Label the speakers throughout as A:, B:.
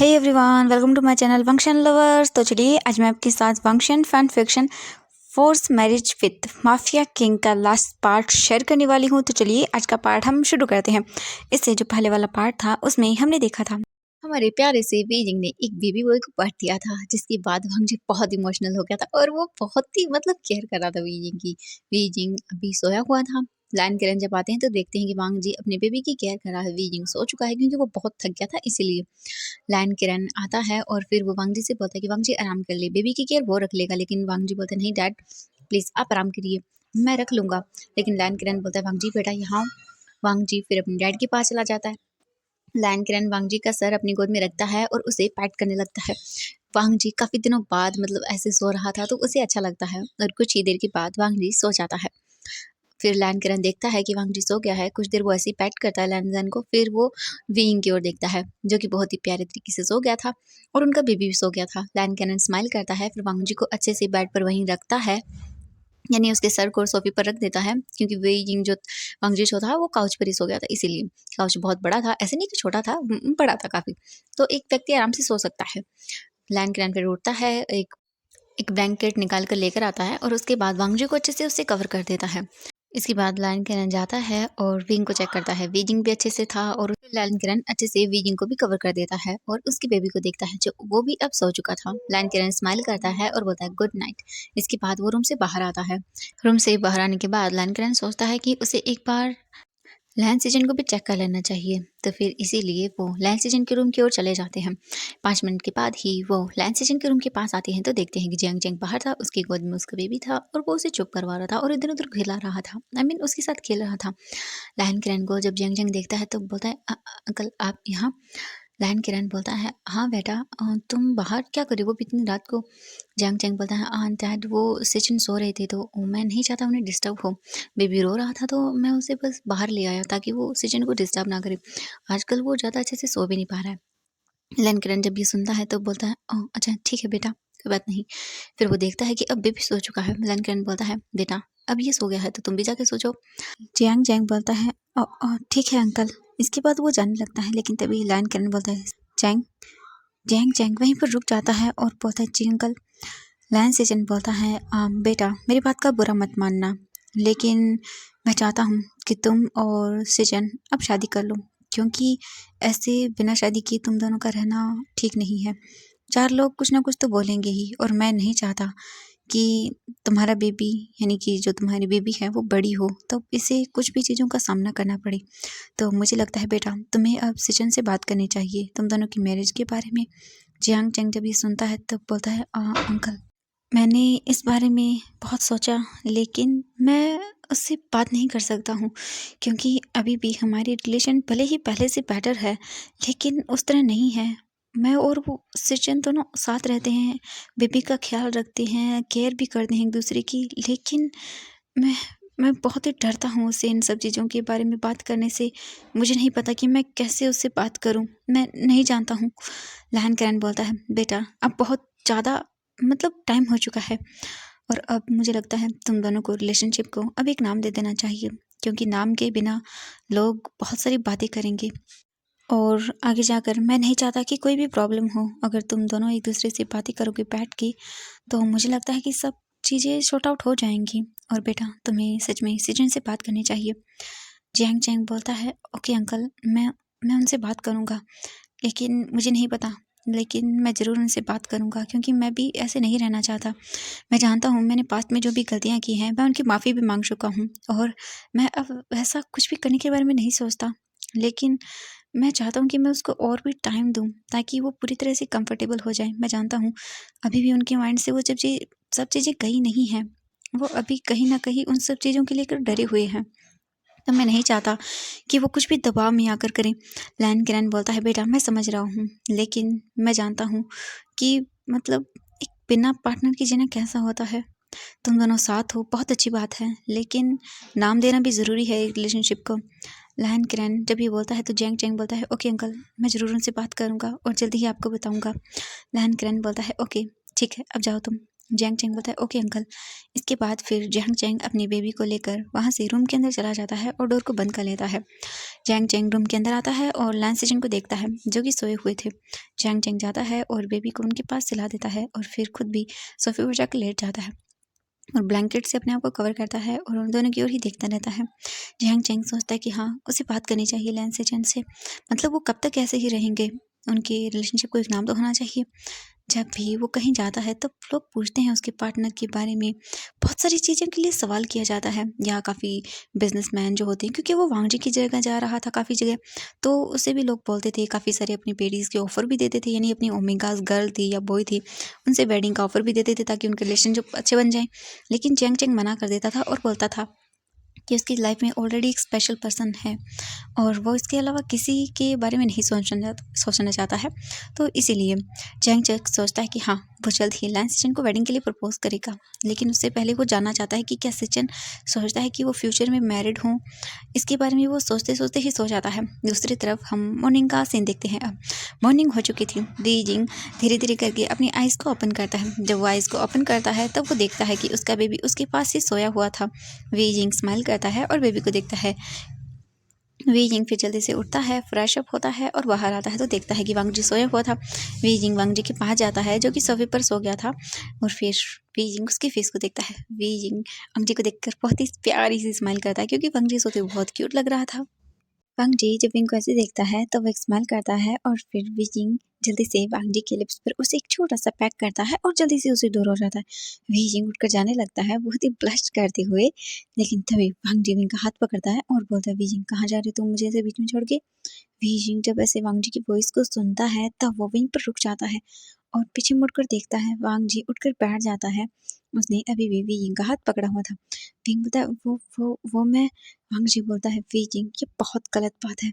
A: Hey everyone, welcome to my channel function lovers. तो चलिए आज मैं आपके साथ function fan fiction force marriage with mafia king का लास्ट पार्ट शेयर करने वाली हूँ। तो चलिए आज का पार्ट हम शुरू करते हैं। इससे जो पहले वाला पार्ट था उसमें हमने देखा था
B: हमारे प्यारे से बीजिंग ने एक बेबी बॉय को बर्थ दिया था, जिसके बाद वांगजी बहुत इमोशनल हो गया था और वो बहुत ही केयर कर रहा था बीजिंग की। बीजिंग अभी सोया हुआ था। लाइन किरण जब आते हैं तो देखते हैं कि वांगजी अपने बेबी की केयर कर रहा है। बीजिंग सो चुका है क्योंकि वो बहुत थक गया था, इसीलिए लाइन किरण आता है और फिर वो वांगजी से बोलता है कि वांगजी आराम कर ले, बेबी की केयर वो रख लेगा। लेकिन वांगजी बोलते नहीं डैड प्लीज आप आराम करिए, मैं रख लूंगा। लेकिन लाइन किरण बोलता है वांगजी बेटा यहाँ। वांगजी फिर अपने डैड के पास चला जाता है। लायन किरण वांगजी का सर अपनी गोद में रखता है और उसे पैट करने लगता है। वांगजी काफी दिनों बाद ऐसे सो रहा था तो उसे अच्छा लगता है और कुछ ही देर के बाद वांगजी सो जाता है। फिर लायन किरण देखता है कि वांगजी सो गया है। कुछ देर वो ऐसे ही पैट करता है लैन को। फिर वो विंग की ओर देखता है जो कि बहुत ही प्यारे तरीके से सो गया था और उनका बेबी भी सो गया था। लायन किरण स्माइल करता है, फिर वांगजी को अच्छे से बेड पर वहीं रखता है, यानी उसके सर को सोफे पर रख देता है क्योंकि वे यिंग जो वांगजी जो था वो काउच पर ही सो गया था, इसीलिए काउच बहुत बड़ा था, ऐसे नहीं कि छोटा था, बड़ा था काफी, तो एक व्यक्ति आराम से सो सकता है। लैन क्रैन फिर उठता है, एक एक ब्लैंकेट निकाल कर लेकर आता है और उसके बाद वांगजी को अच्छे से उससे कवर कर देता है। इसके बाद लायन किरण जाता है और विंग को चेक करता है। वीजिंग भी अच्छे से था और लायन किरण अच्छे से वीजिंग को भी कवर कर देता है और उसकी बेबी को देखता है जो वो भी अब सो चुका था। लायन किरण स्माइल करता है और बोलता है गुड नाइट। इसके बाद वो रूम से बाहर आता है। रूम से बाहर आने के बाद लायन किरण सोचता है कि उसे एक बार लैन सीजन को भी चेक कर लेना चाहिए, तो फिर इसीलिए वो लैन सीजन के रूम की ओर चले जाते हैं। 5 मिनट के बाद ही वो लैन सीजन के रूम के पास आते हैं तो देखते हैं कि जियांग जेंग बाहर था, उसकी गोद में उसका बेबी था और वो उसे चुप करवा रहा था और इधर उधर खिला रहा था, उसके साथ खेल रहा था। लैन किरण को जब जियांग जेंग देखता है तो बोलता है अंकल आप यहाँ। लैन किरण बोलता है हाँ बेटा, तुम बाहर क्या कर रहे हो इतनी रात को। जियांग जेंग बोलता है हाँ डैड, वो सचिन सो रहे थे तो मैं नहीं चाहता उन्हें डिस्टर्ब हो। बेबी रो रहा था तो मैं उसे बस बाहर ले आया ताकि वो सचिन को डिस्टर्ब ना करे। आजकल वो ज़्यादा अच्छे से सो भी नहीं पा रहा है। लैन किरण जब ये सुनता है तो बोलता है ओह अच्छा ठीक है बेटा, कोई बात नहीं। फिर वो देखता है कि अब बेबी सो चुका है। लैन किरण बोलता है बेटा अब ये सो गया है तो तुम भी जाके सो जाओ। जियांग जेंग बोलता है ठीक है अंकल। इसके बाद वो जाने लगता है, लेकिन तभी लैन किरण बोलता है जेंग। जियांग जेंग वहीं पर रुक जाता है और बोलता है जी अंकल। लैन सेजन बोलता है बेटा मेरी बात का बुरा मत मानना, लेकिन मैं चाहता हूँ कि तुम और सेजन अब शादी कर लो, क्योंकि ऐसे बिना शादी किए तुम दोनों का रहना ठीक नहीं है। 4 लोग कुछ ना कुछ तो बोलेंगे ही, और मैं नहीं चाहता कि तुम्हारा बेबी यानी कि जो तुम्हारी बेबी है वो बड़ी हो तो इसे कुछ भी चीज़ों का सामना करना पड़े। तो मुझे लगता है बेटा तुम्हें अब सेजन से बात करनी चाहिए तुम दोनों की मैरिज के बारे में। जियांग चैंग जब ये सुनता है तब बोलता है अंकल मैंने इस बारे में बहुत सोचा, लेकिन मैं उससे बात नहीं कर सकता हूँ, क्योंकि अभी भी हमारी रिलेशन भले ही पहले से बेटर है लेकिन उस तरह नहीं है। मैं और वो सचिन दोनों साथ रहते हैं, बेबी का ख्याल रखते हैं, केयर भी करते हैं एक दूसरे की, लेकिन मैं मैं बहुत ही डरता हूँ उससे इन सब चीज़ों के बारे में बात करने से। मुझे नहीं पता कि मैं कैसे उससे बात करूँ, मैं नहीं जानता हूँ। लहन करन बोलता है बेटा अब बहुत ज़्यादा टाइम हो चुका है, और अब मुझे लगता है तुम दोनों को रिलेशनशिप को अब एक नाम दे देना चाहिए, क्योंकि नाम के बिना लोग बहुत सारी बातें करेंगे और आगे जाकर मैं नहीं चाहता कि कोई भी प्रॉब्लम हो। अगर तुम दोनों एक दूसरे से बातें करोगे बैठ के तो मुझे लगता है कि सब चीज़ें सॉर्ट आउट हो जाएंगी, और बेटा तुम्हें सच में सीजन से बात करनी चाहिए। जियांग चैंग बोलता है ओके अंकल, मैं उनसे बात करूँगा, लेकिन मुझे नहीं पता, लेकिन मैं ज़रूर उनसे बात करूँगा, क्योंकि मैं भी ऐसे नहीं रहना चाहता। मैं जानता हूँ मैंने पास्ट में जो भी गलतियाँ की हैं मैं उनकी माफ़ी भी मांग चुका हूँ, और मैं अब ऐसा कुछ भी करने के बारे में नहीं सोचता। लेकिन मैं चाहता हूँ कि मैं उसको और भी टाइम दूँ ताकि वो पूरी तरह से कंफर्टेबल हो जाए। मैं जानता हूँ अभी भी उनके माइंड से वो सब चीज़ें गई नहीं हैं, वो अभी कहीं ना कहीं उन सब चीज़ों को लेकर डरे हुए हैं। तो मैं नहीं चाहता कि वो कुछ भी दबाव में आकर करें। लैन किरण बोलता है बेटा मैं समझ रहा हूँ, लेकिन मैं जानता हूँ कि एक बिना पार्टनर की जीना कैसा होता है। तुम दोनों साथ हो बहुत अच्छी बात है, लेकिन नाम देना भी ज़रूरी है एक रिलेशनशिप को। लहन किरण जब ये बोलता है तो जेंग चेंग बोलता है ओके अंकल, मैं ज़रूर उनसे बात करूँगा और जल्दी ही आपको बताऊँगा। लहन किरण बोलता है ओके ठीक है अब जाओ तुम।
A: जैंग चैंग बोलता है ओके अंकल। इसके बाद फिर जैंग चैंग अपनी बेबी को लेकर वहाँ से रूम के अंदर चला जाता है और डोर को बंद कर लेता है। जैंग चैंग रूम के अंदर आता है और लैंस सेजन को देखता है जो कि सोए हुए थे। जैंग चैंग जाता है और बेबी को उनके पास सिला देता है और फिर खुद भी सोफे पर जाकर लेट जाता है और ब्लैंकेट से अपने आप को कवर करता है और उन दोनों की ओर ही देखता रहता है। जैंग चैंग सोचता है कि हाँ उसे बात करनी चाहिए लैंस सेजन से, मतलब वो कब तक ऐसे ही रहेंगे, उनके रिलेशनशिप को एक नाम तो होना चाहिए। जब भी वो कहीं जाता है तब लोग पूछते हैं उसके पार्टनर के बारे में, बहुत सारी चीज़ों के लिए सवाल किया जाता है। या काफ़ी बिजनेसमैन जो होते हैं, क्योंकि वो वांगजी की जगह जा रहा था काफ़ी जगह, तो उसे भी लोग बोलते थे, काफ़ी सारे अपनी पेडीज़ के ऑफ़र भी देते थे, यानी अपनी ओमेगास गर्ल थी या बॉय थी उनसे वेडिंग का ऑफ़र भी देते थे ताकि उनके रिलेशनशिप अच्छे बन जाएँ। लेकिन जैंग चैंग मना कर देता था और बोलता था कि उसकी लाइफ में ऑलरेडी एक स्पेशल पर्सन है और वो इसके अलावा किसी के बारे में नहीं सोचना चाहता है। तो इसीलिए जैंग चैंग सोचता है कि हाँ वो जल्द ही लैंस सिचन को वेडिंग के लिए प्रपोज करेगा, लेकिन उससे पहले वो जानना चाहता है कि क्या सिचन सोचता है कि वो फ्यूचर में मैरिड हों। इसके बारे में वो सोचते सोचते ही सो जाता है। दूसरी तरफ हम मॉर्निंग का सीन देखते हैं। अब मॉर्निंग हो चुकी थी। बीजिंग धीरे धीरे करके अपनी आइज़ को ओपन करता है। जब वो आइज़ को ओपन करता है तब वो देखता है कि उसका बेबी उसके पास ही सोया हुआ था। बीजिंग स्माइल करता है और बेबी को देखता है। वीजिंग फिर जल्दी से उठता है, फ्रेश अप होता है और बाहर आता है तो देखता है कि वांगजी सोया हुआ था। वीजिंग वांगजी के पास जाता है जो कि सोफे पर सो गया था और फिर वीजिंग उसके फेस को देखता है। वीजिंग वांगजी को देखकर बहुत ही प्यारी सी स्माइल करता है क्योंकि वांगजी सोते हुए बहुत क्यूट लग रहा था। वांगजी जब विंग को ऐसे देखता है तो वो एक स्माइल करता है और फिर वीजिंग जल्दी से वांगजी के लिप्स पर उसे एक छोटा सा पैक करता है और जल्दी से उसे दूर हो जाता है। वीजिंग उठकर जाने लगता है बहुत ही ब्लश करते हुए, लेकिन तभी वांगजी विंग का हाथ पकड़ता है और बोलता है वीजिंग कहाँ जा रही तुम मुझे ऐसे बीच में छोड़ के। वीजिंग जब ऐसे वांगजी की वॉइस को सुनता है तब वो वहीं पर रुक जाता है और पीछे मुड़कर देखता है। वांगजी उठकर बैठ जाता है। उसने अभी भी वीजिंग का हाथ पकड़ा हुआ था। विंग बोलता है वो मैं। वांगजी बोलता है वीजिंग ये बहुत गलत बात है।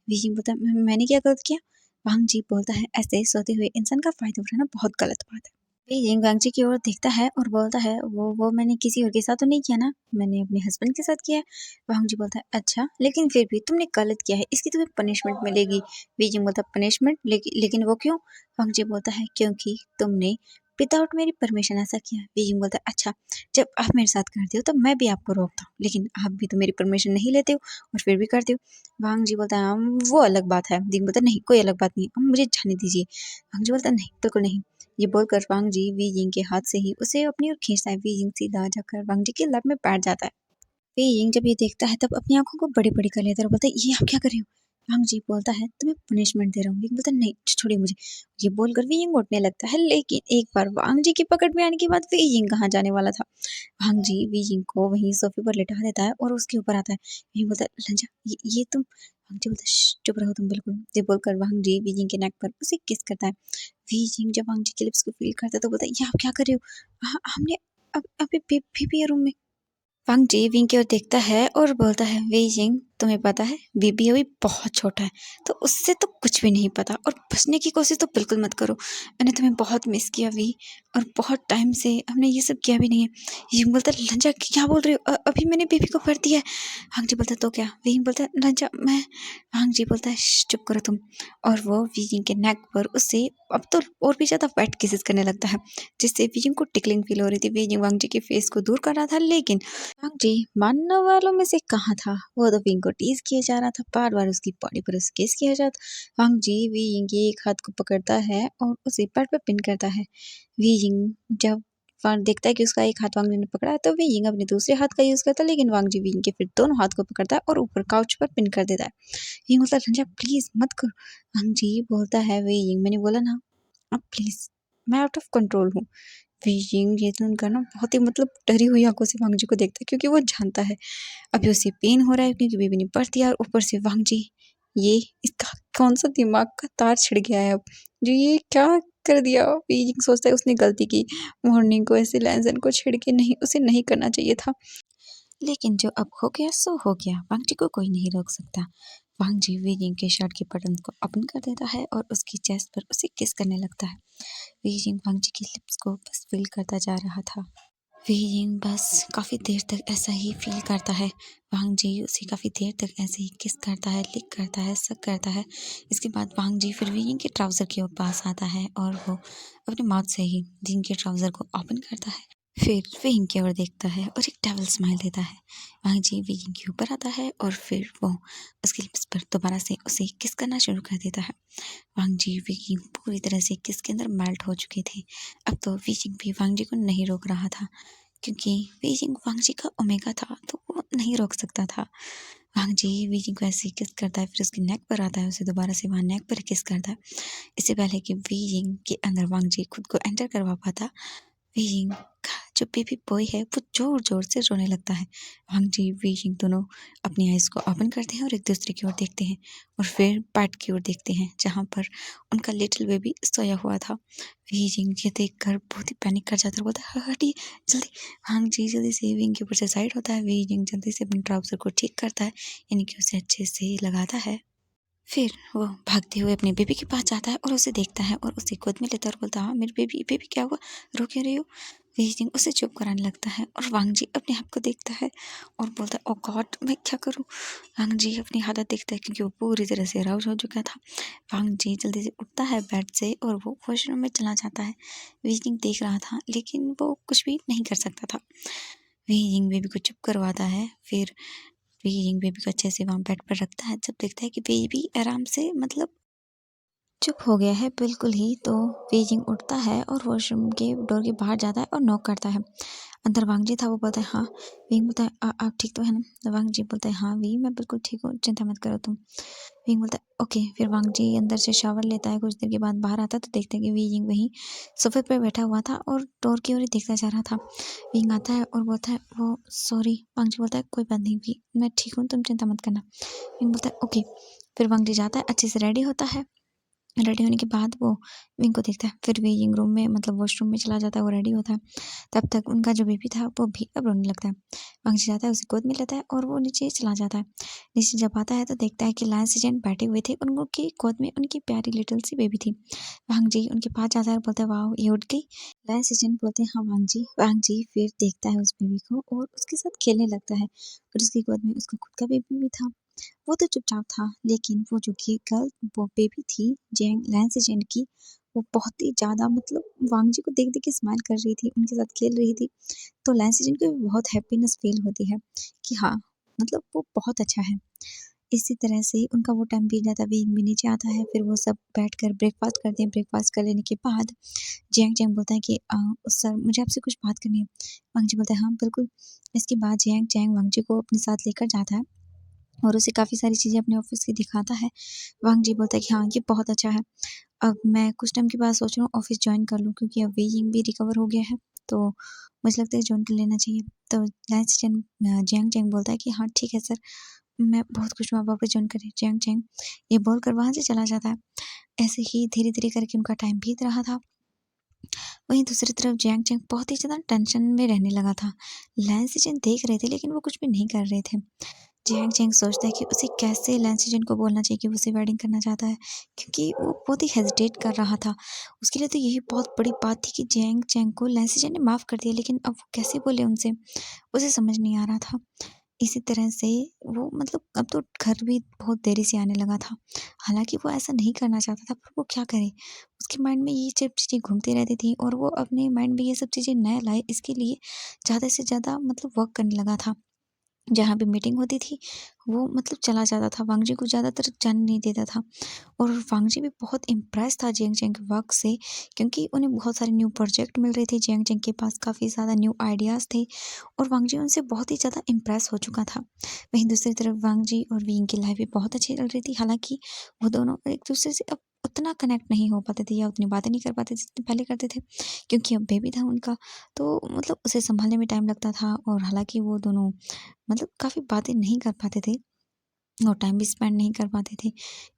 A: वीजिंग बोलता है मैंने क्या गलत किया?" वांगजी बोलता है ऐसे सोते हुए इंसान का फायदा उठाना बहुत गलत बात है। वीजिंग वांगजी की ओर देखता है और बोलता है वो मैंने किसी और के साथ तो नहीं किया ना, मैंने अपने हस्बैंड के साथ किया है। वांगजी बोलता है अच्छा, लेकिन फिर भी तुमने गलत किया है, इसकी तुम्हें पनिशमेंट मिलेगी। वीजिंग बोलता है पनिशमेंट, लेकिन वो क्यों? वांगजी बोलता है क्योंकि तुमने विदाउट मेरी परमिशन ऐसा किया। वीजिंग बोलता है अच्छा, जब आप मेरे साथ करते हो तब मैं भी आपको रोकता हूँ, लेकिन आप भी तो मेरी परमिशन नहीं लेते हो और फिर भी करते हो। वांगजी बोलता है वो अलग बात है। वीजिंग बोलता है नहीं, कोई अलग बात नहीं, अब मुझे जाने दीजिए। वांगजी बोलता है नहीं, बिल्कुल नहीं। ये बोलकर वांगजी वीजिंग के हाथ से ही उसे अपनी ओर खींचता है। वीजिंग सीधा जाकर वांगजी के लैप में बैठ जाता है। वीजिंग जब ये देखता है तब अपनी आंखों को बड़ी बड़ी कर लेता है और बोलता है ये आप क्या कर रहे हो? वांगजी बोलता है तुम्हें पनिशमेंट दे रहा हूँ। वीजिंग बोलता है नहीं, छोड़िए मुझे। ये बोलकर वीजिंग उठने लगता है, लेकिन एक बार वांगजी की पकड़ में आने के बाद वीजिंग कहाँ जाने वाला था। वांगजी वीजिंग को वहीं सोफे पर लिटा देता है और उसके ऊपर आता है। वीजिंग बोलता है लंजा, ये तुम। वांगजी बोलता है चुप रहो तुम बिल्कुल। ये बोलकर वांगजी वीजिंग के नेक पर उसे किस करता है। वीजिंग जब वांगजी के लिप्स को फील करता है तो बोलता है ये आप क्या कर रहे हो? हमने अभी बेबी है रूम में। वांगजी विंग की ओर देखता है और बोलता है वीजिंग तुम्हें पता है बेबी अभी बहुत छोटा है, तो उससे तो कुछ भी नहीं पता और बचने की कोशिश तो बिल्कुल मत करो। मैंने तुम्हें बहुत मिस किया वी, और बहुत टाइम से हमने ये सब किया भी नहीं है। विंग बोलता है लंजा क्या बोल रही हो? अभी मैंने बेबी को भर दिया है। वांगजी बोलता है तो क्या? विंग बोलता है लंजा मैं। वांगजी बोलता है चुप करो तुम। और वो विजिंग के नेक पर उससे अब तो और भी ज्यादा वेट किसेस करने लगता है, जिससे विजिंग को टिकलिंग फील हो रही थी। विजिंग वांगजी के फेस को दूर कर रहा था, लेकिन वांगजी मानने वालों में से कहाँ था। वो तो विंग को टीज किया जा रहा था, बार बार उसकी बॉडी पर उसे किस किया जाता। वांगजी विजिंग के एक हाथ को पकड़ता है और उसे पैर पर पिन करता है। विजिंग जब देखता है कि उसका एक हाथ वांगजी ने पकड़ा है तो विजिंग अपने दूसरे हाथ का यूज करता है, लेकिन वांगजी विजिंग के फिर दोनों हाथ को पकड़ता है और ऊपर काउच पर पिन कर देता है। विजिंग बोलता है रंजा प्लीज मत करो। वांगजी बोलता है विजिंग मैंने बोला ना, अब प्लीज मैं आउट ऑफ कंट्रोल हूँ। बीजिंग ये सुनकर ना बहुत ही मतलब डरी हुई आंखों से वांगजी को देखता है, क्योंकि वो जानता है अभी उसे पेन हो रहा है क्योंकि बेबी ने बढ़ दिया, और ऊपर से वांगजी ये इसका कौन सा दिमाग का तार छिड़ गया है अब, जो ये क्या कर दिया। बीजिंग सोचता है उसने गलती की, मॉर्निंग को ऐसे लैंसन को छेड़ के नहीं, उसे नहीं करना चाहिए था, लेकिन जो अब हो गया सो हो गया। वांगजी को कोई नहीं रोक सकता। वांगजी वीजिंग के शर्ट के बटन को ओपन कर देता है और उसकी चेस्ट पर उसे किस करने लगता है। वीजिंग वांगजी की लिप्स को बस फील करता जा रहा था। वी यिंग बस काफ़ी देर तक ऐसा ही फील करता है। वांग जी उसे काफ़ी देर तक ऐसे ही किस करता है, लिक करता है, सक करता है। इसके बाद वांग जी फिर वी यिंग के ट्राउज़र के पास आता है और वो अपने माउथ से ही जिन के ट्राउज़र को ओपन करता है। फिर वी यिंग की ओर देखता है और एक डेविल स्माइल देता है। वांग जी वी यिंग के ऊपर आता है और फिर वो उसके लिप्स पर दोबारा से उसे किस करना शुरू कर देता है। वांग जी वी यिंग पूरी तरह से किस के अंदर मेल्ट हो चुके थे। अब तो वी यिंग भी वांग जी को नहीं रोक रहा था, क्योंकि वी यिंग वांग जी का ओमेगा था, तो वो नहीं रोक सकता था। वांग जी वी यिंग को ऐसे ही किस करता है, फिर उसके नेक पर आता है, उसे दोबारा से वहाँ नेक पर किस करता है। इससे पहले कि वी यिंग के अंदर वांग जी खुद को एंटर करवा पाता, वी यिंग का जो बेबी बॉय है वो ज़ोर-ज़ोर से रोने लगता है। वांग जी वी यिंग दोनों अपनी आइज़ को ओपन करते हैं और एक दूसरे की ओर देखते हैं और फिर बेड की ओर देखते हैं, जहाँ पर उनका लिटिल बेबी सोया हुआ था। वी यिंग ये देखकर बहुत ही पैनिक कर जाता है और बोलता है, हटिए जल्दी। वांग जी जल्दी से वी यिंग के ऊपर से साइड होता है। वी यिंग जल्दी से अपने ट्राउज़र को ठीक करता है, यानी कि उसे अच्छे से लगाता है। फिर वो भागते हुए अपने बेबी के पास जाता है और उसे देखता है और उसे गोद में लेता है और बोलता है, हाँ मेरी बेबी, बेबी क्या हुआ, रो क्यों रही हो। वी यिंग उसे चुप कराने लगता है और वांग जी अपने आप को देखता है और बोलता है, ओ गॉड मैं क्या करूँ। वांग जी अपनी हालत देखता है, क्योंकि वो पूरी तरह से अराउज हो चुका था। वांग जी जल्दी से उठता है बेड से और वो वॉशरूम में चला जाता है। वी यिंग देख रहा था, लेकिन वो कुछ भी नहीं कर सकता था। वी यिंग बेबी को चुप करवाता है। फिर वी यिंग बेबी को अच्छे से वहाँ बेड पर रखता है। जब देखता है कि बेबी आराम से मतलब चुप हो गया है बिल्कुल ही, तो वी यिंग उठता है और वॉशरूम के डोर के बाहर जाता है और नॉक करता है। अंदर वांग जी था, वो बोलता है, हाँ। वी यिंग बोलता है, आप ठीक तो है ना। तो वांग जी बोलता है, हाँ वी मैं बिल्कुल ठीक हूँ, चिंता मत करो तुम। वी यिंग बोलता है, ओके। फिर वांग जी अंदर से शावर लेता है, कुछ देर के बाद बाहर आता है तो देखते हैं कि वी यिंग वहीं सोफे पर बैठा हुआ था और डोर की ओर ही देखता जा रहा था। वी यिंग आता है और बोलता है, वो सॉरी। वांग जी बोलता है, कोई बात नहीं वी, मैं ठीक हूँ, तुम चिंता मत करना। वी यिंग बोलता है, ओके। फिर वांग जी जाता है, अच्छे से रेडी होता है। रेडी होने के बाद वो विंग को देखता है, फिर विंग रूम में मतलब वॉशरूम में चला जाता है, वो रेडी होता है। तब तक उनका जो बेबी था वो भी अब रोने लगता है। वांग जाता है, उसे गोद में लेता है और वो नीचे चला जाता है। नीचे जब आता है तो देखता है कि लायंस एजेंट बैठे हुए थे, उनकी गोद में उनकी प्यारी लिटिल सी बेबी थी। वांग जी उनके पास जाता है और बोलता है, वाह ये उठ गई। लायंस एजेंट बोलते हैं, हाँ वांग जी। वांग जी फिर देखता है उस बेबी को और उसके साथ खेलने लगता है और उसकी गोद में उसका खुद का बेबी भी था। वो तो चुपचाप था, लेकिन वो जो गर्ल वो बेबी थी जैंग लैंस एजेंट की, वो बहुत ही ज़्यादा मतलब वांग जी को देख देख के स्माइल कर रही थी, उनके साथ खेल रही थी। तो लैंस एजेंट को भी बहुत हैप्पीनेस फील होती है कि हाँ, मतलब वो बहुत अच्छा है। इसी तरह से उनका वो टाइम बीत जाता है, विंग भी नीचे आता है, फिर वो सब बैठकर ब्रेकफास्ट करते हैं। ब्रेकफास्ट कर लेने के बाद जैंग जैंग बोलता है कि सर मुझे आपसे कुछ बात करनी है। वांग जी बोलता है, हाँ बिल्कुल। इसके बाद जैंग जैंग वांग जी को अपने साथ लेकर जाता है और उसे काफ़ी सारी चीज़ें अपने ऑफ़िस की दिखाता है। वांग जी बोलता है कि हाँ, ये बहुत अच्छा है। अब मैं कुछ टाइम के बाद सोच रहा हूँ ऑफ़िस जॉइन कर लूँ, क्योंकि अब वे यिंग भी रिकवर हो गया है, तो मुझे लगता है जॉइन कर लेना चाहिए। तो लैंस जियांग चैंग बोलता है कि हाँ, ठीक है सर, मैं बहुत खुश हूँ आप वापस जॉइन करें। जियांग चैंग ये बोलकर वहाँ से चला जाता है। ऐसे ही धीरे-धीरे करके उनका टाइम बीत रहा था। वहीं दूसरी तरफ जियांग चैंग बहुत ही ज़्यादा टेंशन में रहने लगा था। लैंस जिन देख रहे थे, लेकिन वो कुछ भी नहीं कर रहे थे। जियांग चैंग सोचता है कि उसे कैसे लैंसजन को बोलना चाहिए कि वो उसे वेडिंग करना चाहता है, क्योंकि वो बहुत ही हेजिटेट कर रहा था। उसके लिए तो यही बहुत बड़ी बात थी कि जियांग चैंग को लैंसजन ने माफ़ कर दिया, लेकिन अब वो कैसे बोले उनसे, उसे समझ नहीं आ रहा था। इसी तरह से वो मतलब अब तो घर भी बहुत देरी से आने लगा था। हालाँकि वो ऐसा नहीं करना चाहता था, पर वो क्या करे? उसके माइंड में ये सब चीज़ें घूमती रहती थी और वो अपने माइंड में ये सब चीज़ें न लाए, इसके लिए ज़्यादा से ज़्यादा मतलब वर्क करने लगा था। जहाँ पे मीटिंग होती थी, वो मतलब चला जाता था, वांग जी को ज़्यादातर जाने नहीं देता था। और वांग जी भी बहुत इम्प्रेस था जियांग चैंग के वर्क से, क्योंकि उन्हें बहुत सारे न्यू प्रोजेक्ट मिल रहे थे। जियांग चैंग के पास काफ़ी ज़्यादा न्यू आइडियाज़ थे और वांग जी उनसे बहुत ही ज़्यादा इम्प्रेस हो चुका था। वहीं दूसरी तरफ वांग जी और विंग की लाइफ भी बहुत अच्छी चल रही थी। हालाँकि वो दोनों एक-दूसरे से अब उतना कनेक्ट नहीं हो पाते थे या उतनी बातें नहीं कर पाते थे जितनी पहले करते थे, क्योंकि अब बेबी था उनका, तो मतलब उसे सँभालने में टाइम लगता था और हालाँकि वो दोनों मतलब काफ़ी बातें नहीं कर पाते थे और टाइम भी स्पेंड नहीं कर पाते थे।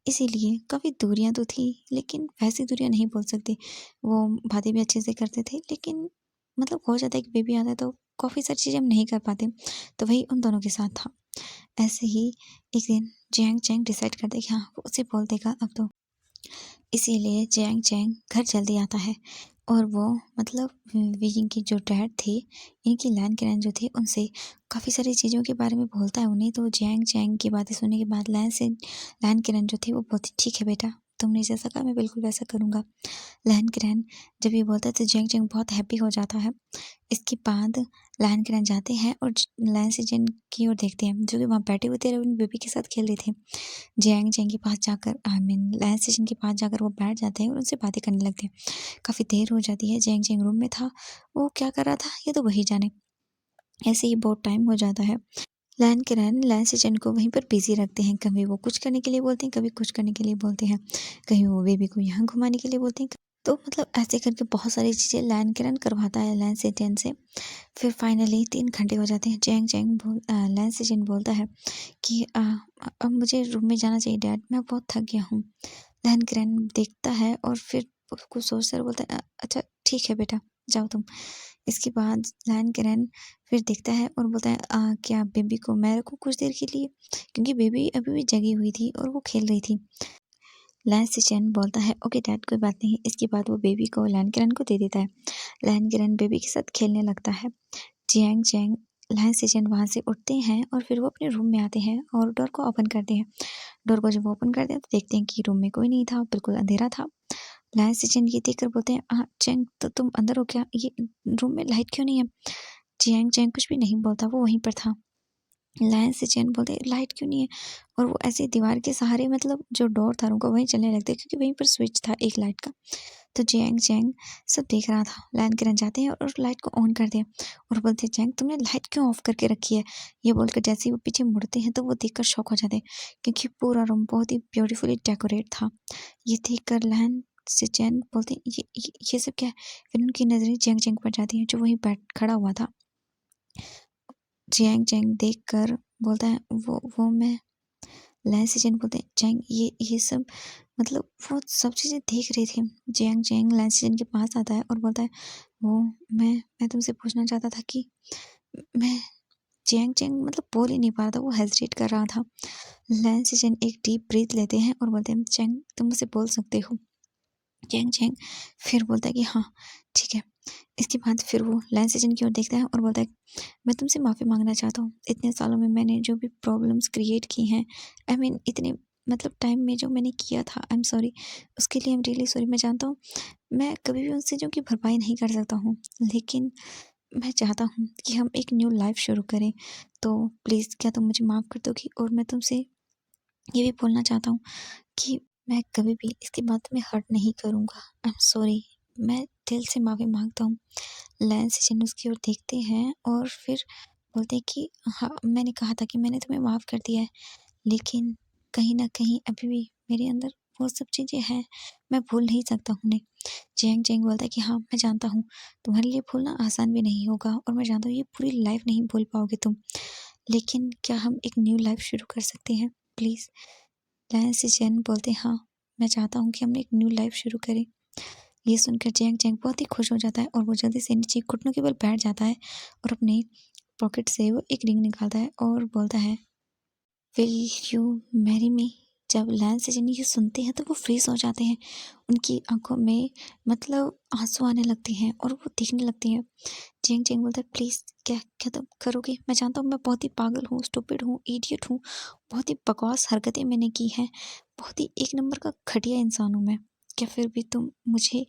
A: इसीलिए काफ़ी दूरियाँ तो थी, लेकिन वैसी दूरियाँ नहीं बोल सकते। वो बातें भी अच्छे से करते थे, लेकिन मतलब हो जाता है कि बेबी आता है तो काफ़ी सारी चीज़ें हम नहीं कर पाते। तो वही उन दोनों के साथ था। ऐसे ही एक दिन जियांग चैंग डिसाइड करते कि हाँ, वो उसे बोल देगा अब तो। इसीलिए जियांग चैंग घर जल्दी आता है। और वो मतलब विकिंग की जो डैड थे, इनकी लैन केरन जो थे उनसे काफ़ी सारी चीज़ों के बारे में बोलता है उन्हें, तो जैंग जैंग की बातें सुनने के बाद लैन केरन जो थे वो बोलती ठीक है बेटा, तुमने जैसा कहा मैं बिल्कुल वैसा करूँगा। लैन केरन जब ये बोलता है तो जैंग जैंग बहुत हैप्पी हो जाता है। इसके बाद लैन केरन जाते हैं और लैन से जिन की ओर देखते हैं जो कि वहाँ बैठे हुए थे और अपनी बेबी के साथ खेल रहे थे। जैंग जैंग के पास जाकर आई मीन लैन से जिन के पास जाकर वो बैठ जाते हैं और उनसे बातें करने लगते हैं। काफ़ी देर हो जाती है, जैंग जैंग रूम में था, वो क्या कर रहा था ये तो वही जाने। ऐसे ही बहुत टाइम हो जाता है। लैन केरन लैन सेजन को वहीं पर बिजी रखते हैं, कभी वो कुछ करने के लिए बोलते हैं, कभी कुछ करने के लिए बोलते हैं, कहीं वो बेबी को यहाँ घुमाने के लिए बोलते हैं। तो मतलब ऐसे करके बहुत सारी चीज़ें लैन केरन करवाता है लैन सेजन से। फिर फाइनली 3 घंटे हो जाते हैं। जैंग जैंग लैन सेजन बोलता है कि अब मुझे रूम में जाना चाहिए डैड, मैं बहुत थक गया हूँ। लैन केरन देखता है और फिर कुछ सोचकर बोलता है अच्छा ठीक है बेटा, जाओ तुम। इसके बाद लैन केरन फिर देखता है और बोलता है क्या बेबी को मैं रखूँ कुछ देर के लिए, क्योंकि बेबी अभी भी जगी हुई थी और वो खेल रही थी। लैन सिचन बोलता है ओके डैड कोई बात नहीं। इसके बाद वो बेबी को लैन केरन को दे देता है। लैन केरन बेबी के साथ खेलने लगता है। जैंग जैंग लैन सिचन वहाँ से उठते हैं और फिर वो अपने रूम में आते हैं और डोर को ओपन करते हैं। डोर को जब ओपन करते हैं तो देखते हैं कि रूम में कोई नहीं था, बिल्कुल अंधेरा था। लैन सिचन ये देखकर बोलते हैं जैंग तो तुम अंदर हो क्या, ये रूम में लाइट क्यों नहीं है। जैंग जैंग कुछ भी नहीं बोलता, वो वहीं पर था। लायन से चैन बोलते लाइट क्यों नहीं है, और वो ऐसे दीवार के सहारे मतलब जो डोर था उनको वहीं चलने लगते क्योंकि वहीं पर स्विच था एक लाइट का। तो जैंग जैंग सब देख रहा था। लायन किरण जाते हैं और लाइट को ऑन कर दिया और बोलते हैं जैंग तुमने लाइट क्यों ऑफ करके रखी है। ये बोलकर जैसे ही वो पीछे मुड़ते हैं तो वो देखकर शॉक हो जाते हैं क्योंकि पूरा रूम बहुत ही ब्यूटीफुली डेकोरेट था। ये देखकर लायन से चैन बोलते हैं ये सब क्या है। फिर उनकी नजरें जैंग जैंग पर जाती हैं जो वहीं बैठ खड़ा हुआ था। जैंग जैंग देखकर बोलता है वो मैं। लैन से जैंग बोलते हैं जैंग ये सब मतलब वो सब चीज़ें देख रहे थे। जैंग जैंग लैन से जैंग के पास आता है और बोलता है वो मैं तुमसे पूछना चाहता था कि मैं। जैंग जैंग मतलब बोल ही नहीं पा रहा था, वो हेजिटेट कर रहा था। लैन से जैंग एक डीप ब्रीथ लेते हैं और बोलते हैं जैंग तुम मुझसे बोल सकते हो। जैंग जैंग फिर बोलता है कि हाँ ठीक है। इसके बाद फिर वो लैन से जैंग की ओर देखता है और बोलता है मैं तुमसे माफ़ी मांगना चाहता हूँ। इतने सालों में मैंने जो भी प्रॉब्लम्स क्रिएट की हैं, आई मीन इतने मतलब टाइम में जो मैंने किया था, आई एम सॉरी। उसके लिए आई एम रियली सॉरी। मैं जानता हूँ मैं कभी भी उन चीज़ों की भरपाई नहीं कर सकता हूँ, लेकिन मैं चाहता हूँ कि हम एक न्यू लाइफ शुरू करें। तो प्लीज़ क्या तुम मुझे माफ़ कर दोगी। और मैं तुमसे ये भी बोलना चाहता हूँ कि मैं कभी भी इसके बाद तुम्हें हर्ट नहीं करूँगा। I am sorry. मैं दिल से माफ़ी मांगता हूँ। लैन सेजन उसकी ओर देखते हैं और फिर बोलते हैं कि हाँ मैंने कहा था कि मैंने तुम्हें माफ़ कर दिया है, लेकिन कहीं ना कहीं अभी भी मेरे अंदर वो सब चीज़ें हैं, मैं भूल नहीं सकता हूँ उन्हें। जैंग जैंग बोलता है कि हाँ मैं जानता हूँ तुम्हारे लिए भूलना आसान भी नहीं होगा और मैं जानता हूँ ये पूरी लाइफ नहीं भूल पाओगे तुम, लेकिन क्या हम एक न्यू लाइफ शुरू कर सकते हैं प्लीज़। लैन से जैन बोलते हैं हाँ मैं चाहता हूँ कि हम एक न्यू लाइफ शुरू करें। ये सुनकर जैंग जैंग बहुत ही खुश हो जाता है और वो जल्दी से नीचे घुटनों के बल बैठ जाता है और अपने पॉकेट से वो एक रिंग निकालता है और बोलता है विल यू मैरी मी। जब लैन से जिन ये सुनते हैं तो वो फ्रीज हो जाते हैं। उनकी आंखों में मतलब आंसू आने लगते हैं और वो देखने लगते हैं। जैंग जैंग बोलता है प्लीज़ क्या क्या तुम करोगे। मैं जानता हूँ मैं बहुत ही पागल हूँ, स्टूपिड हूँ, इडियट हूँ, बहुत ही बकवास हरकतें मैंने की हैं, बहुत ही एक नंबर का घटिया इंसान हूँ मैं। क्या फिर भी तुम मुझे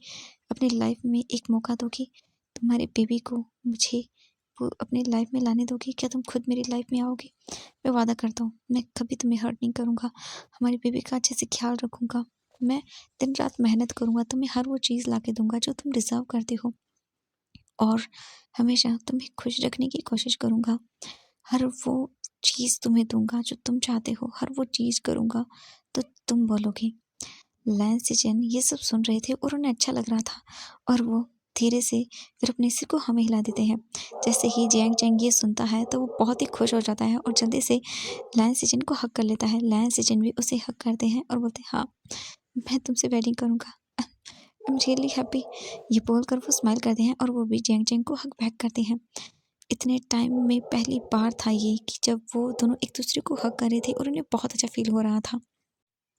A: अपनी लाइफ में एक मौका दोगी, तुम्हारे बेबी को मुझे वो अपनी लाइफ में लाने दोगी। क्या तुम खुद मेरी लाइफ में आओगे। मैं वादा करता हूँ मैं कभी तुम्हें हर्ट नहीं करूँगा, हमारी बेबी का अच्छे से ख्याल रखूँगा। मैं दिन रात मेहनत करूँगा, तुम्हें हर वो चीज़ ला के दूँगा जो तुम डिज़र्व करते हो, और हमेशा तुम्हें खुश रखने की कोशिश करूँगा। हर वो चीज़ तुम्हें दूँगा जो तुम चाहते हो, हर वो चीज़ करूँगा तो तुम बोलोगे। लैन सिचन ये सब सुन रहे थे और उन्हें अच्छा लग रहा था और वो धीरे से फिर अपने सिर को हमें हिला देते हैं। जैसे ही जैंग जैंग ये सुनता है तो वो बहुत ही खुश हो जाता है और जल्दी से लैन सिचन को हक कर लेता है। लैन सिचन भी उसे हक करते हैं और बोलते हैं हाँ मैं तुमसे वेडिंग करूँगा, आई एम रियली हैप्पी। ये बोलकर वो स्माइल करते हैं और वो भी जैंग जैंग को हक बैक करते हैं। इतने टाइम में पहली बार था ये कि जब वो दोनों एक दूसरे को हक कर रहे थे और उन्हें बहुत अच्छा फील हो रहा था।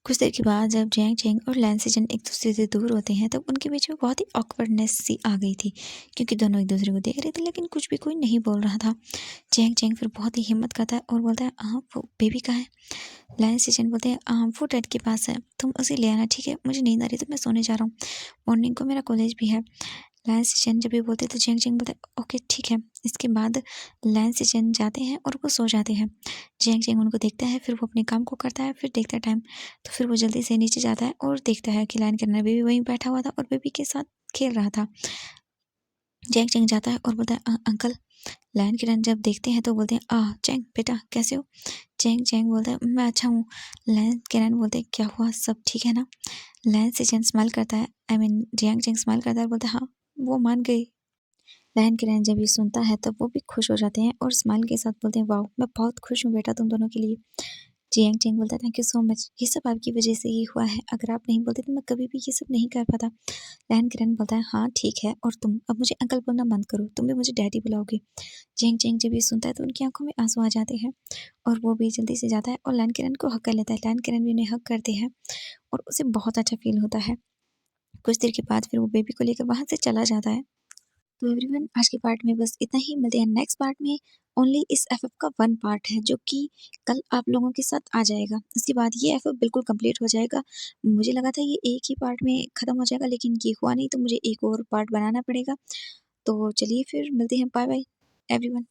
A: कुछ देर के बाद जब जैंग चैंग और लैन सिजन एक दूसरे से दूर होते हैं तब उनके बीच में बहुत ही ऑकवर्डनेस सी आ गई थी, क्योंकि दोनों एक दूसरे को देख रहे थे लेकिन कुछ भी कोई नहीं बोल रहा था। जैंग चैंग फिर बहुत ही हिम्मत करता है और बोलता है, हाँ वो बेबी कहाँ है? लैन सिजन बोलते हैं, वो डैड के पास है, तुम उसे ले आना, ठीक है? मुझे नींद आ रही है तो मैं सोने जा रहा हूँ, मॉर्निंग को मेरा कॉलेज भी है। लैन सिजन जब ये बोलते हैं तो जैंग चैंग बोलता है, ओके ठीक है। इसके बाद लैन सिजन जाते हैं और वो सो जाते हैं। जैंग चैंग उनको देखता है, फिर वो अपने काम को करता है, फिर देखता है टाइम, तो फिर वो जल्दी से नीचे जाता है और देखता है कि लायन किरण बेबी वहीं बैठा हुआ था और बेबी के साथ खेल रहा था। जैंग चैंग जाता है और बोलता है, अंकल। लायन किरण जब देखते हैं तो बोलते हैं, चैंग बेटा कैसे हो? जैंग चैंग बोलता है, मैं अच्छा हूँ। लायन किरण बोलते हैं, क्या हुआ, सब ठीक है ना? लायन सिजन स्माइल करता है, I mean Jang Chang smile करता है और बोलता है, हाँ वो मान गई। लायन किरण जब ये सुनता है तब वो भी खुश हो जाते हैं और स्माइल के साथ बोलते हैं, वाह मैं बहुत खुश हूँ बेटा तुम दोनों के लिए। जियांग चेंग बोलता है, थैंक यू सो मच, ये सब आपकी वजह से ही हुआ है, अगर आप नहीं बोलते तो मैं कभी भी ये सब नहीं कर पाता। लैन किरण बोलता है, हाँ ठीक है, और तुम अब मुझे अंकल बोलना बंद करो, तुम भी मुझे डैडी बुलाओगे। जियांग चेंग जब ये सुनता है तो उनकी आंखों में आंसू आ जाते हैं और वो भी जल्दी से जाता है और लैन किरण को हक कर लेता है। लैन किरण भी उन्हें हक करते हैं और उसे बहुत अच्छा फील होता है। कुछ देर के बाद फिर वो बेबी को लेकर वहां से चला जाता है। तो एवरीवन, आज के पार्ट में बस इतना ही, मिलते हैं नेक्स्ट पार्ट में। ओनली इस एफएफ का वन पार्ट है जो कि कल आप लोगों के साथ आ जाएगा। उसके बाद ये एफएफ बिल्कुल कंप्लीट हो जाएगा। मुझे लगा था ये एक ही पार्ट में ख़त्म हो जाएगा लेकिन ये हुआ नहीं, तो मुझे एक और पार्ट बनाना पड़ेगा। तो चलिए फिर मिलते हैं, बाय बाय एवरीवन।